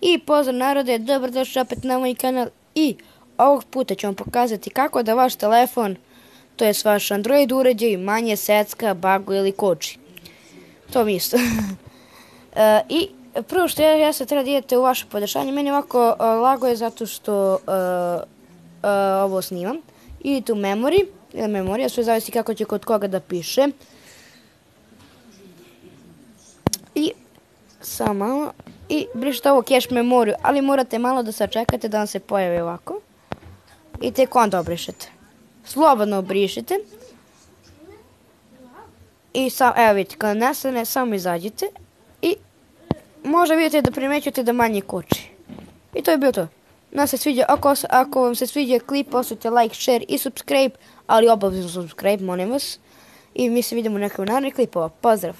I pozdrav narode, dobrodošli opet na moj kanal i ovog puta ću vam pokazati kako da vaš telefon, to je vaš Android uređaj, manje secka, baguje ili koči. To mi isto. I prvo što ja sad treba da idete u vaše podešanje, meni ovako lago je zato što ovo snimam. Idite u memory, ili memorija, sve zavisi kako će kod koga da piše. I samo malo. I brišite ovo cache memoriju, ali morate malo da sačekate da vam se pojavi ovako. I tek onda obrišete. Slobodno obrišite. I evo vidite, kada nestane, samo izađite. I možda vidite da primećujete da manje koči. I to je bilo to. Ako vam se sviđa klip, ostavite like, share i subscribe, ali obavezno subscribe, molim vas. I mi se vidimo u nekom narednih klipova. Pozdrav!